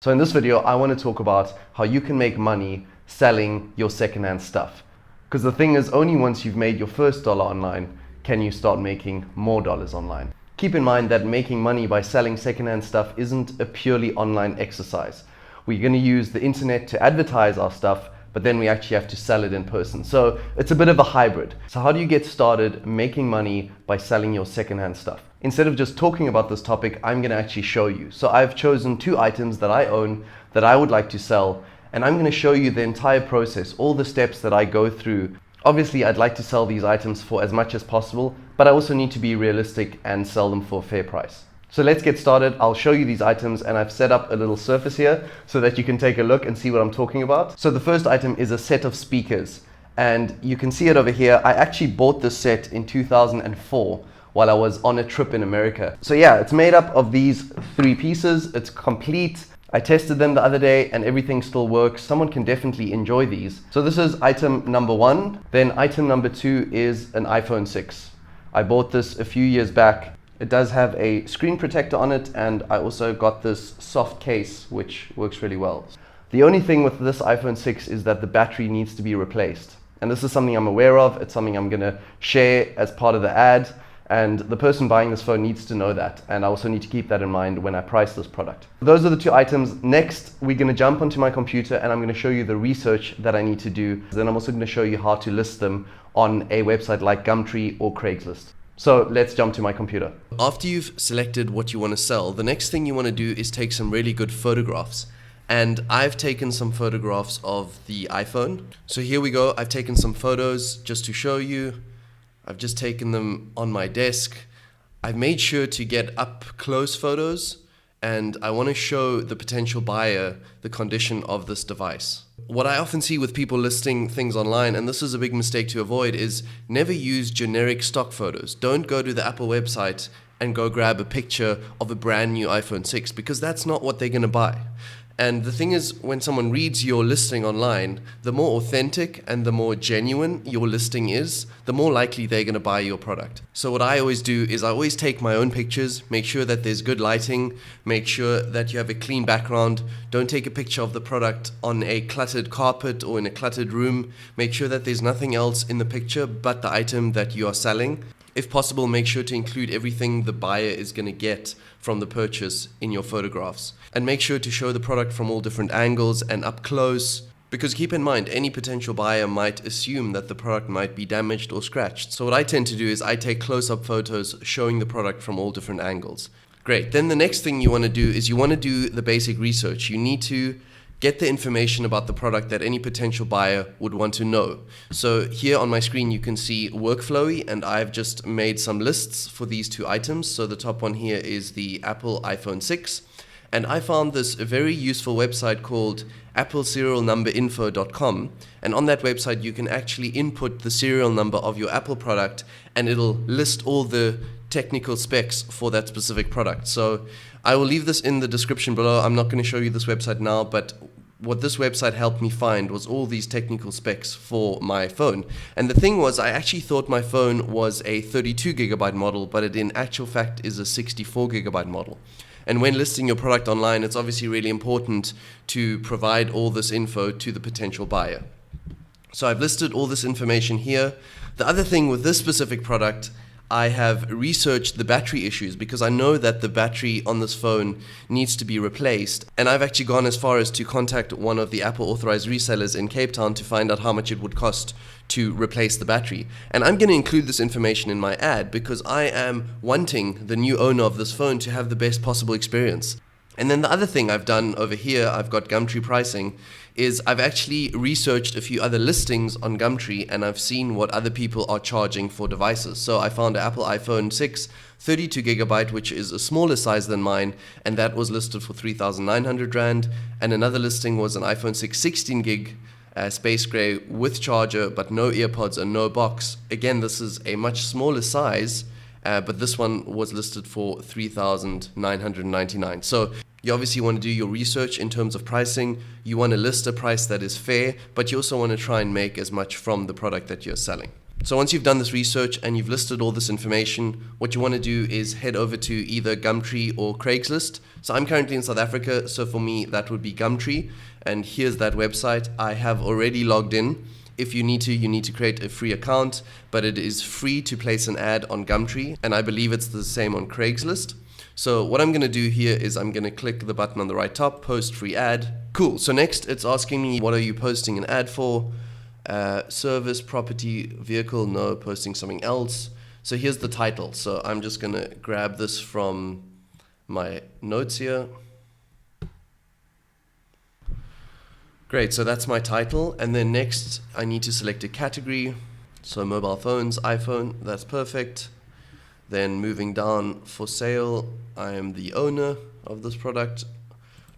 So in this video, I want to talk about how you can make money selling your secondhand stuff. Because the thing is, only once you've made your first dollar online can you start making more dollars online. Keep in mind that making money by selling secondhand stuff isn't a purely online exercise. We're going to use the internet to advertise our stuff, but then we actually have to sell it in person. So it's a bit of a hybrid. So how do you get started making money by selling your secondhand stuff? Instead of just talking about this topic, I'm going to actually show you. So I've chosen 2 items that I own that I would like to sell, and I'm going to show you the entire process, all the steps that I go through. Obviously, I'd like to sell these items for as much as possible, but I also need to be realistic and sell them for a fair price. So let's get started. I'll show you these items, and I've set up a little surface here so that you can take a look and see what I'm talking about. So the first item is a set of speakers, and you can see it over here. I actually bought this set in 2004 while I was on a trip in America. So yeah, it's made up of these 3 pieces. It's complete. I tested them the other day and everything still works. Someone can definitely enjoy these. So this is item number 1. Then item number 2 is an iPhone 6. I bought this a few years back. It does have a screen protector on it, and I also got this soft case which works really well. The only thing with this iPhone 6 is that the battery needs to be replaced. And this is something I'm aware of. It's something I'm gonna share as part of the ad. And the person buying this phone needs to know that. And I also need to keep that in mind when I price this product. Those are the 2 items. Next, we're going to jump onto my computer and I'm going to show you the research that I need to do. Then I'm also going to show you how to list them on a website like Gumtree or Craigslist. So let's jump to my computer. After you've selected what you want to sell, the next thing you want to do is take some really good photographs. And I've taken some photographs of the iPhone. So here we go. I've taken some photos just to show you. I've just taken them on my desk. I've made sure to get up close photos, and I want to show the potential buyer the condition of this device. What I often see with people listing things online, and this is a big mistake to avoid, is never use generic stock photos. Don't go to the Apple website and go grab a picture of a brand new iPhone 6, because that's not what they're going to buy. And the thing is, when someone reads your listing online, the more authentic and the more genuine your listing is, the more likely they're going to buy your product. So what I always do is I always take my own pictures, make sure that there's good lighting, make sure that you have a clean background. Don't take a picture of the product on a cluttered carpet or in a cluttered room. Make sure that there's nothing else in the picture but the item that you are selling. If possible, make sure to include everything the buyer is going to get from the purchase in your photographs. And make sure to show the product from all different angles and up close. Because keep in mind, any potential buyer might assume that the product might be damaged or scratched. So what I tend to do is I take close-up photos showing the product from all different angles. Great. Then the next thing you want to do is you want to do the basic research. You need to get the information about the product that any potential buyer would want to know. So here on my screen you can see Workflowy, and I've just made some lists for these 2 items. So the top one here is the Apple iPhone 6. And I found this a very useful website called appleserialnumberinfo.com. And on that website you can actually input the serial number of your Apple product, and it'll list all the technical specs for that specific product. So I will leave this in the description below. I'm not going to show you this website now, but what this website helped me find was all these technical specs for my phone. And the thing was, I actually thought my phone was a 32 gigabyte model, but it in actual fact is a 64 gigabyte model. And when listing your product online, it's obviously really important to provide all this info to the potential buyer. So I've listed all this information here. The other thing with this specific product, I have researched the battery issues, because I know that the battery on this phone needs to be replaced. And I've actually gone as far as to contact one of the Apple authorized resellers in Cape Town to find out how much it would cost to replace the battery. And I'm going to include this information in my ad because I am wanting the new owner of this phone to have the best possible experience. And then the other thing I've done over here, I've got Gumtree pricing, is I've actually researched a few other listings on Gumtree, and I've seen what other people are charging for devices. So I found an Apple iPhone 6 32 gigabyte, which is a smaller size than mine, and that was listed for 3,900 Rand. And another listing was an iPhone 6 16 gig space gray with charger, but no earpods and no box. Again, this is a much smaller size, but this one was listed for 3,999. So you obviously want to do your research in terms of pricing. You want to list a price that is fair, but you also want to try and make as much from the product that you're selling. So once you've done this research and you've listed all this information, what you want to do is head over to either Gumtree or Craigslist. So I'm currently in South Africa, so for me that would be Gumtree, and here's that website. I have already logged in. If you need to create a free account, but it is free to place an ad on Gumtree, and I believe it's the same on Craigslist. So what I'm going to do here is I'm going to click the button on the right top, post free ad. Cool. So next it's asking me, what are you posting an ad for? Service, property, vehicle, no, posting something else. So here's the title. So I'm just going to grab this from my notes here. Great, so that's my title. And then next I need to select a category. So mobile phones, iPhone, that's perfect. Then moving down, for sale, I am the owner of this product.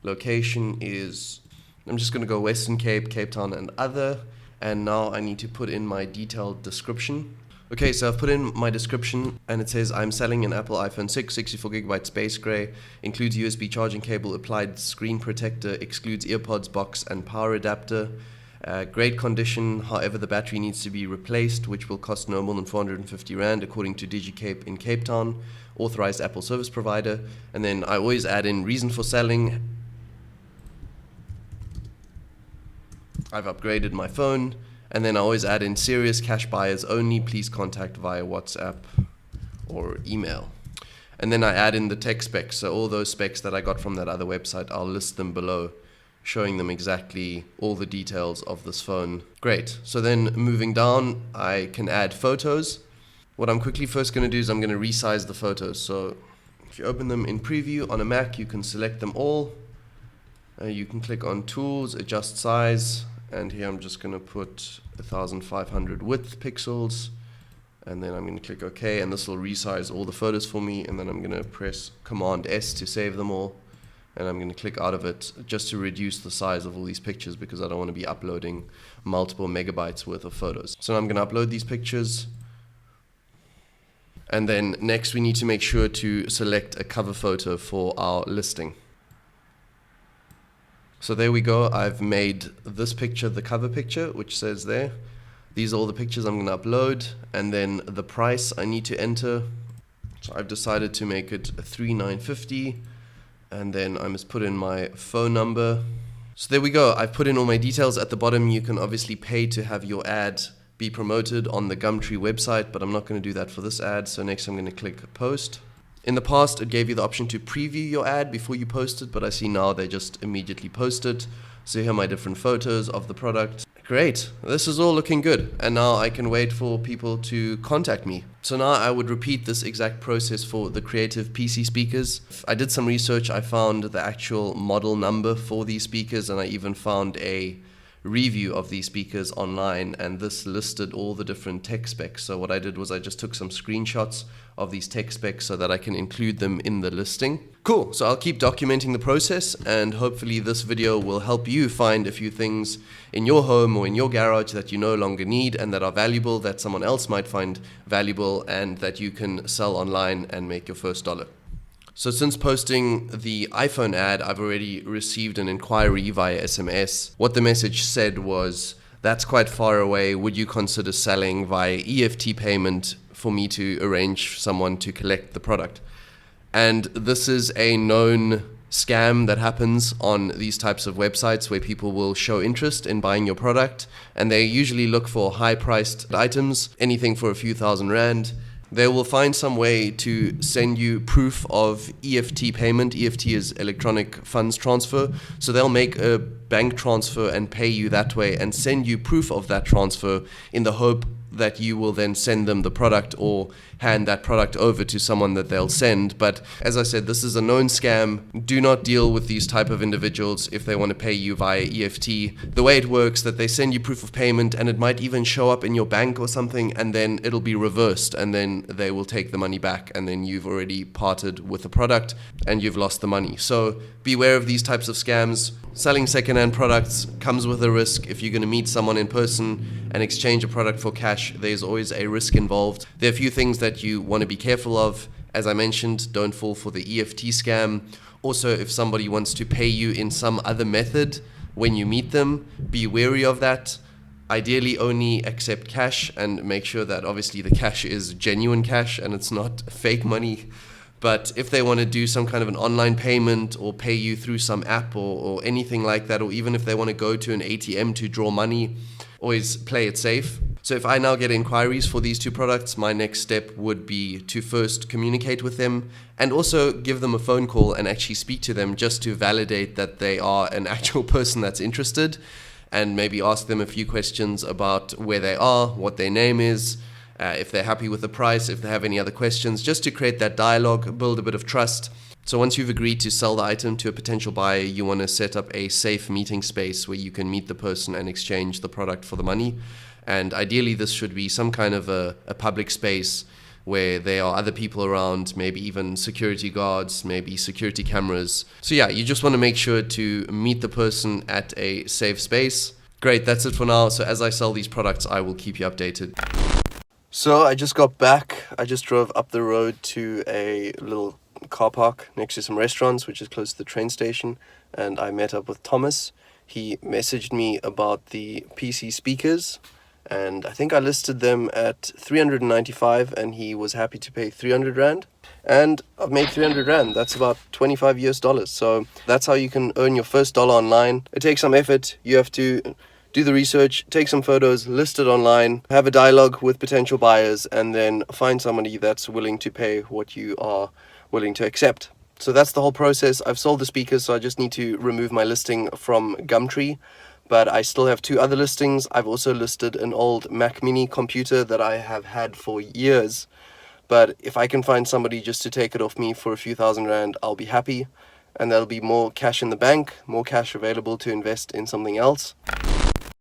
Location is, I'm just going to go Western Cape, Cape Town and other. And now I need to put in my detailed description. Okay, so I've put in my description and it says I'm selling an Apple iPhone 6, 64GB space gray, includes USB charging cable, applied screen protector, excludes earpods, box and power adapter. Great condition, however the battery needs to be replaced, which will cost no more than 450 Rand according to DigiCape in Cape Town, authorized Apple service provider. And then I always add in reason for selling. I've upgraded my phone, and then I always add in serious cash buyers only, please contact via WhatsApp or email. And then I add in the tech specs, so all those specs that I got from that other website, I'll list them below, showing them exactly all the details of this phone. Great, so then moving down, I can add photos. What I'm quickly first going to do is I'm going to resize the photos. So if you open them in preview on a Mac, you can select them all. You can click on tools, adjust size. And here I'm just going to put 1500 width pixels, and then I'm going to click OK, and this will resize all the photos for me, and then I'm going to press Command S to save them all, and I'm going to click out of it just to reduce the size of all these pictures because I don't want to be uploading multiple megabytes worth of photos. So I'm going to upload these pictures, and then next we need to make sure to select a cover photo for our listing. So there we go, I've made this picture the cover picture, which says there. These are all the pictures I'm going to upload, and then the price I need to enter. So I've decided to make it 3,950, and then I must put in my phone number. So there we go, I've put in all my details. At the bottom you can obviously pay to have your ad be promoted on the Gumtree website, but I'm not going to do that for this ad. So next I'm going to click post. In the past, it gave you the option to preview your ad before you post it, but I see now they just immediately post it. So here are my different photos of the product. Great, this is all looking good. And now I can wait for people to contact me. So now I would repeat this exact process for the Creative PC speakers. I did some research, I found the actual model number for these speakers, and I even found a review of these speakers online, and this listed all the different tech specs. So what I did was I just took some screenshots of these tech specs so that I can include them in the listing. Cool, so I'll keep documenting the process, and hopefully this video will help you find a few things in your home or in your garage that you no longer need and that are valuable, that someone else might find valuable, and that you can sell online and make your first dollar. So since posting the iPhone ad, I've already received an inquiry via SMS. What the message said was, that's quite far away, would you consider selling via EFT payment for me to arrange someone to collect the product? And this is a known scam that happens on these types of websites where people will show interest in buying your product, and they usually look for high-priced items, anything for a few thousand Rand. They will find some way to send you proof of EFT payment. EFT is electronic funds transfer. So they'll make a bank transfer and pay you that way and send you proof of that transfer in the hope that you will then send them the product or hand that product over to someone that they'll send. But as I said, this is a known scam. Do not deal with these type of individuals if they want to pay you via EFT. The way it works, that they send you proof of payment and it might even show up in your bank or something, and then it'll be reversed, and then they will take the money back, and then you've already parted with the product and you've lost the money. So beware of these types of scams. Selling secondhand products comes with a risk. If you're going to meet someone in person and exchange a product for cash, there's always a risk involved. There are a few things that you want to be careful of. As I mentioned, don't fall for the EFT scam. Also, if somebody wants to pay you in some other method when you meet them, be wary of that. Ideally only accept cash, and make sure that obviously the cash is genuine cash and it's not fake money. But if they want to do some kind of an online payment or pay you through some app or anything like that, or even if they want to go to an ATM to draw money, always play it safe. So if I now get inquiries for these two products, my next step would be to first communicate with them and also give them a phone call and actually speak to them just to validate that they are an actual person that's interested, and maybe ask them a few questions about where they are, what their name is, if they're happy with the price, if they have any other questions, just to create that dialogue, build a bit of trust. So once you've agreed to sell the item to a potential buyer, you want to set up a safe meeting space where you can meet the person and exchange the product for the money. And ideally, this should be some kind of a public space where there are other people around, maybe even security guards, maybe security cameras. So yeah, you just want to make sure to meet the person at a safe space. Great, that's it for now. So as I sell these products, I will keep you updated. So I just got back. I just drove up the road to a little car park next to some restaurants, which is close to the train station, and I met up with Thomas. He messaged me about the PC speakers, and I think I listed them at 395, and he was happy to pay 300 Rand. And I've made 300 Rand. That's about $25. So that's how you can earn your first dollar online. It takes some effort. You have to do the research, take some photos, list it online, have a dialogue with potential buyers, and then find somebody that's willing to pay what you are willing to accept. So that's the whole process. I've sold the speakers, so I just need to remove my listing from Gumtree. But I still have two other listings. I've also listed an old Mac Mini computer that I have had for years. But if I can find somebody just to take it off me for a few thousand Rand, I'll be happy. And there'll be more cash in the bank, more cash available to invest in something else.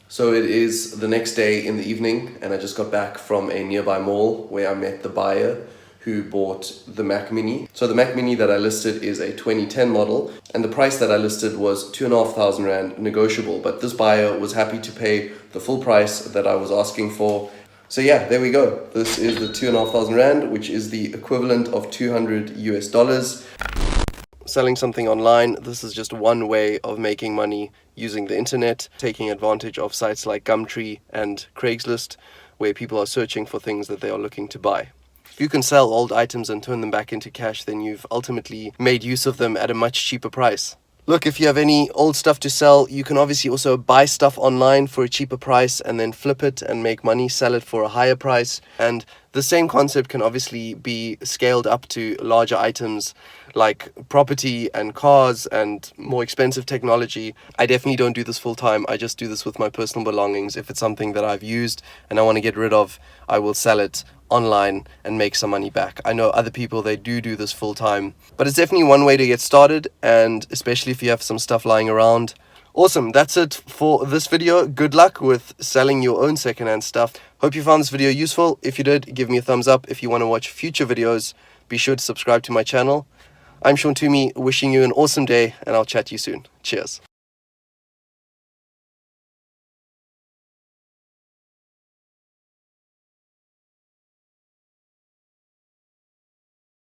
So it is the next day in the evening, and I just got back from a nearby mall where I met the buyer who bought the Mac Mini. So the Mac Mini that I listed is a 2010 model, and the price that I listed was 2,500 Rand negotiable, but this buyer was happy to pay the full price that I was asking for. So yeah, there we go. This is the 2,500 Rand, which is the equivalent of $200 US. Selling something online, this is just one way of making money using the internet, taking advantage of sites like Gumtree and Craigslist, where people are searching for things that they are looking to buy. If you can sell old items and turn them back into cash, then you've ultimately made use of them at a much cheaper price. Look, if you have any old stuff to sell, you can obviously also buy stuff online for a cheaper price and then flip it and make money, sell it for a higher price. And the same concept can obviously be scaled up to larger items like property and cars and more expensive technology. I definitely don't do this full time. I just do this with my personal belongings. If it's something that I've used and I want to get rid of, I will sell it online and make some money back. I know other people, they do this full time, but it's definitely one way to get started, and especially if you have some stuff lying around. Awesome, that's it for this video. Good luck with selling your own secondhand stuff. Hope you found this video useful. If you did, give me a thumbs up. If you want to watch future videos, be sure to subscribe to my channel. I'm Sean Toomey, wishing you an awesome day, and I'll chat to you soon. Cheers.